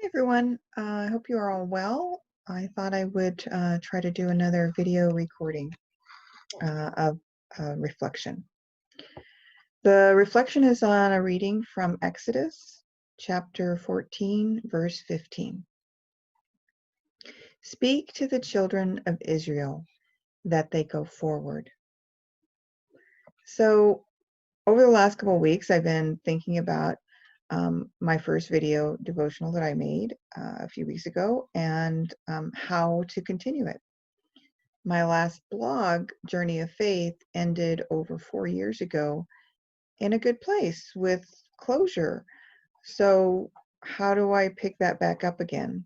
Hey everyone, I hope you are all well. I thought I would try to do another video recording of reflection. The reflection is on a reading from Exodus chapter 14, verse 15. Speak to the children of Israel that they go forward. So over the last couple of weeks, I've been thinking about my first video devotional that I made a few weeks ago and how to continue it. My last blog, Journey of Faith, ended over 4 years ago in a good place with closure. So, how do I pick that back up again?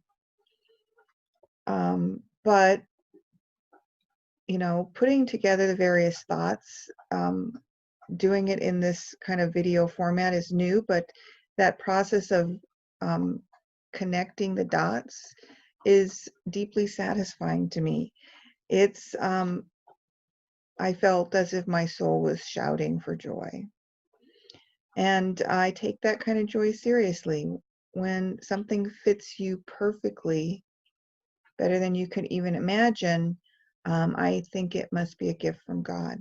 But, putting together the various thoughts, doing it in this kind of video format is new, but that process of um, connecting the dots is deeply satisfying to me. It's I felt as if my soul was shouting for joy. And I take that kind of joy seriously. When something fits you perfectly, better than you could even imagine, I think it must be a gift from God.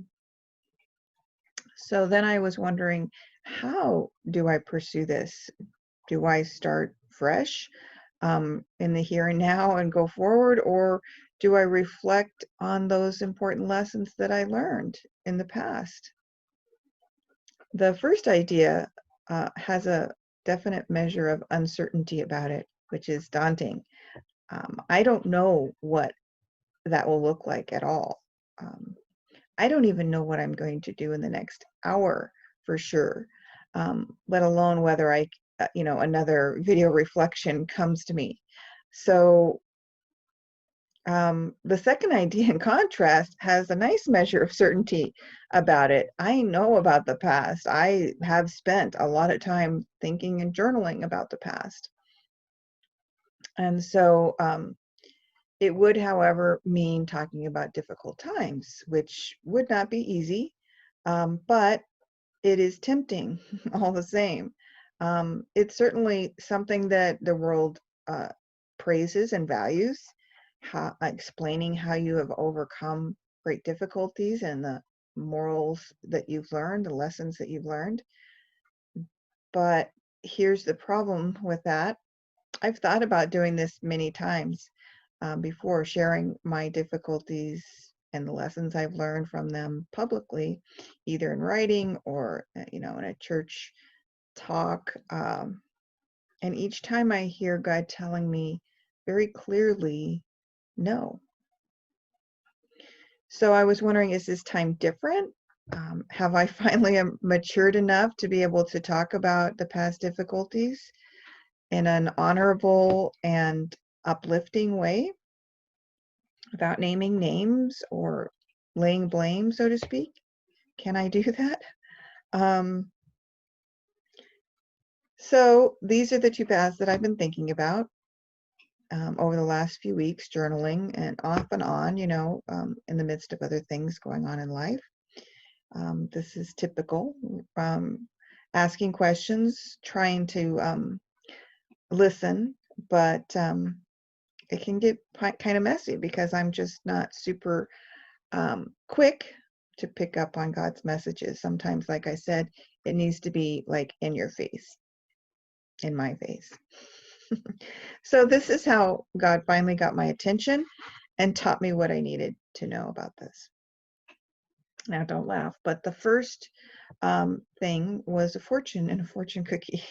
So then I was wondering, how do I pursue this? Do I start fresh in the here and now and go forward, or do I reflect on those important lessons that I learned in the past? The first idea has a definite measure of uncertainty about it, which is daunting. I don't know what that will look like at all. Um, I don't even know what I'm going to do in the next hour for sure, let alone whether another video reflection comes to me. So the second idea, in contrast, has a nice measure of certainty about it. I know about the past. I have spent a lot of time thinking and journaling about the past. And so it would, however, mean talking about difficult times, which would not be easy, but it is tempting all the same. It's certainly something that the world uh, praises and values, explaining how you have overcome great difficulties and the morals that you've learned, the lessons that you've learned. But here's the problem with that. I've thought about doing this many times before, sharing my difficulties and the lessons I've learned from them publicly, either in writing or in a church talk. And each time I hear God telling me very clearly, no. So I was wondering, is this time different? Have I finally matured enough to be able to talk about the past difficulties in an honorable and uplifting way without naming names or laying blame, so to speak? Can I do that? Um, so these are the two paths that I've been thinking about over the last few weeks, journaling and off and on, in the midst of other things going on in life. This is typical. Asking questions, trying to listen, but it can get kind of messy because I'm just not super quick to pick up on God's messages. Sometimes, like I said, it needs to be like in your face, in my face. So this is how God finally got my attention and taught me what I needed to know about this. Now, don't laugh, but the first thing was a fortune and a fortune cookie.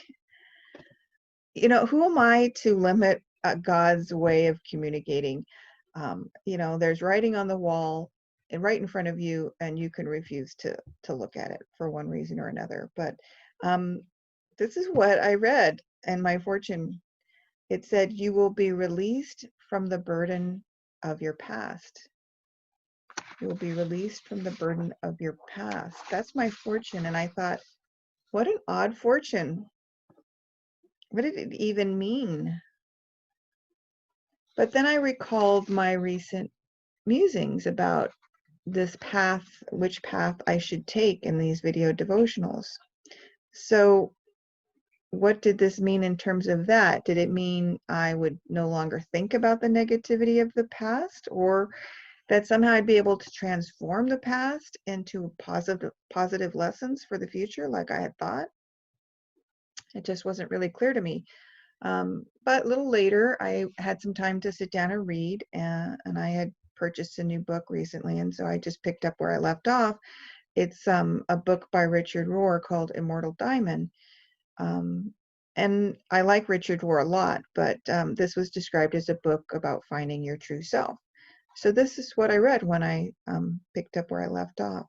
Who am I to limit God's way of communicating? There's writing on the wall and right in front of you, and you can refuse to look at it for one reason or another. But um, this is what I read, and my fortune. It said, "You will be released from the burden of your past. You will be released from the burden of your past." That's my fortune, and I thought, what an odd fortune. What did it even mean? But then I recalled my recent musings about this path, which path I should take in these video devotionals. So what did this mean in terms of that? Did it mean I would no longer think about the negativity of the past, or that somehow I'd be able to transform the past into positive lessons for the future like I had thought? It just wasn't really clear to me. But a little later, I had some time to sit down and read, and I had purchased a new book recently, and so I just picked up where I left off. It's a book by Richard Rohr called Immortal Diamond. Um, and I like Richard Rohr a lot, but this was described as a book about finding your true self. So this is what I read when I picked up where I left off.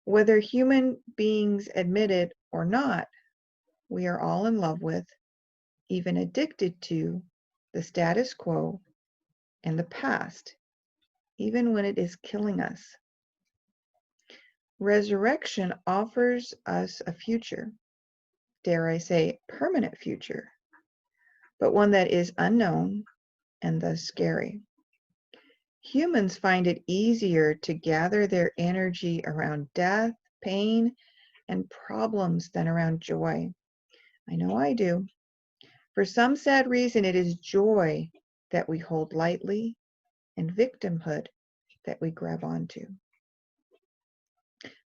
Whether human beings admit it or not, we are all in love with, even addicted to, the status quo and the past, even when it is killing us. Resurrection offers us a future, dare I say, permanent future, but one that is unknown and thus scary. Humans find it easier to gather their energy around death, pain, and problems than around joy. I know I do. For some sad reason, it is joy that we hold lightly and victimhood that we grab onto.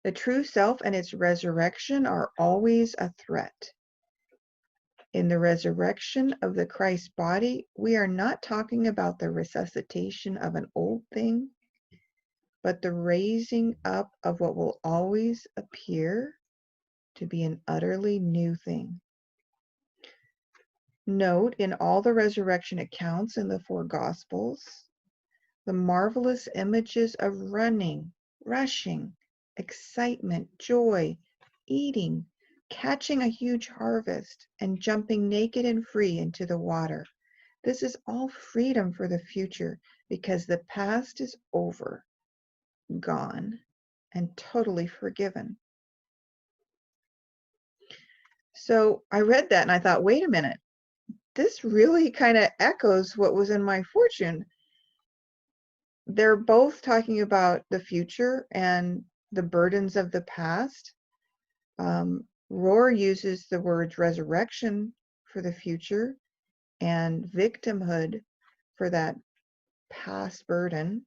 The true self and its resurrection are always a threat. In the resurrection of the Christ body, we are not talking about the resuscitation of an old thing, but the raising up of what will always appear to be an utterly new thing. Note in all the resurrection accounts in the four Gospels, the marvelous images of running, rushing, excitement, joy, eating, catching a huge harvest, and jumping naked and free into the water. This is all freedom for the future because the past is over, gone, and totally forgiven. So I read that and I thought, wait a minute, this really kind of echoes what was in my fortune. They're both talking about the future and the burdens of the past. Rohr uses the words resurrection for the future and victimhood for that past burden,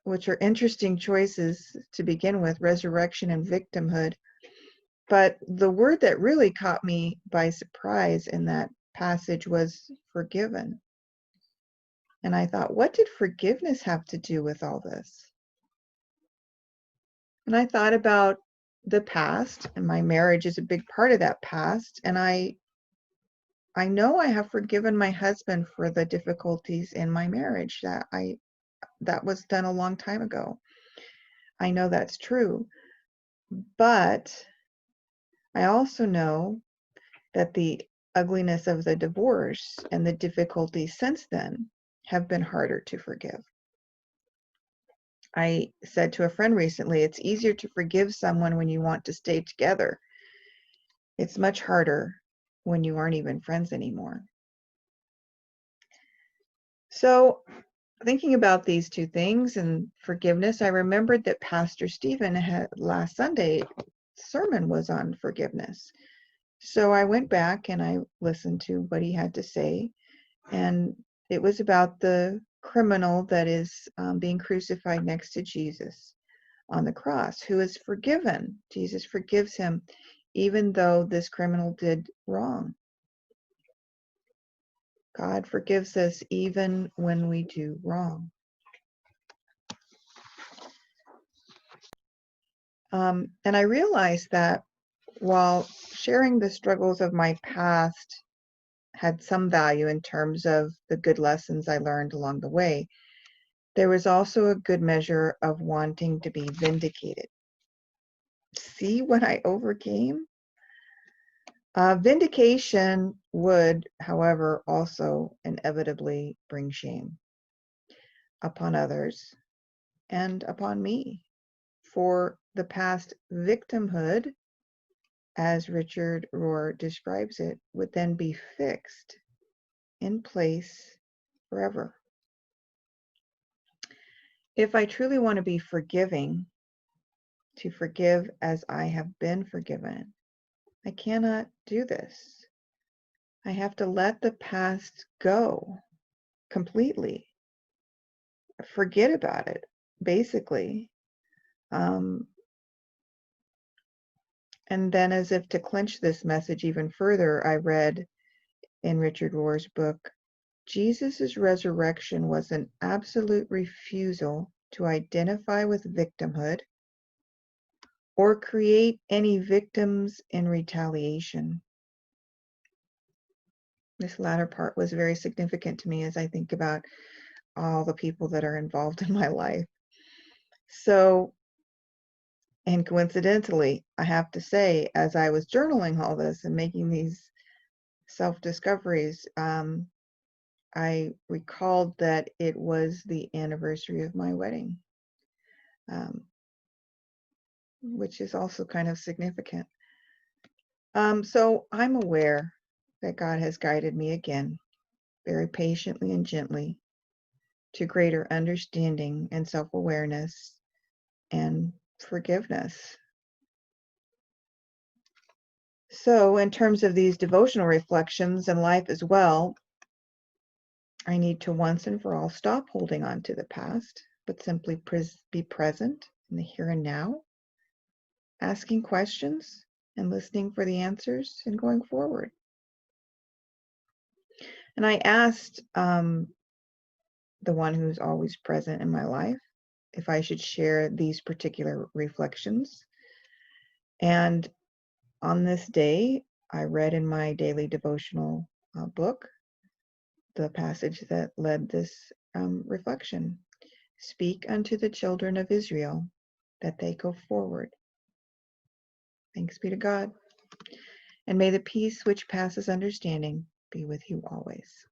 which are interesting choices to begin with, resurrection and victimhood. But the word that really caught me by surprise in that passage was forgiven. And I thought, what did forgiveness have to do with all this? And I thought about the past, and my marriage is a big part of that past. And I know I have forgiven my husband for the difficulties in my marriage that was done a long time ago. I know that's true. But I also know that the ugliness of the divorce and the difficulties since then have been harder to forgive. I said to a friend recently, it's easier to forgive someone when you want to stay together. It's much harder when you aren't even friends anymore. So, thinking about these two things and forgiveness, I remembered that Pastor Stephen had last Sunday sermon was on forgiveness. So I went back and I listened to what he had to say, and it was about the criminal that is being crucified next to Jesus on the cross, who is forgiven. Jesus forgives him, even though this criminal did wrong. God forgives us even when we do wrong. And I realized that while sharing the struggles of my past had some value in terms of the good lessons I learned along the way, there was also a good measure of wanting to be vindicated. See what I overcame? Vindication would, however, also inevitably bring shame upon others and upon me, for the past victimhood, as Richard Rohr describes it, would then be fixed in place forever. If I truly want to be forgiving, to forgive as I have been forgiven, I cannot do this. I have to let the past go completely. Forget about it, basically. Um, and then, as if to clinch this message even further, I read in Richard Rohr's book, Jesus' resurrection was an absolute refusal to identify with victimhood or create any victims in retaliation. This latter part was very significant to me as I think about all the people that are involved in my life. So, and coincidentally, I have to say, as I was journaling all this and making these self-discoveries, I recalled that it was the anniversary of my wedding, um, which is also kind of significant. So I'm aware that God has guided me again, very patiently and gently, to greater understanding and self-awareness and forgiveness. So, in terms of these devotional reflections and life as well, I need to once and for all stop holding on to the past, but simply be present in the here and now, asking questions and listening for the answers and going forward. And I asked the one who's always present in my life if I should share these particular reflections. And on this day, I read in my daily devotional book the passage that led this reflection. Speak unto the children of Israel that they go forward. Thanks be to God. And may the peace which passes understanding be with you always.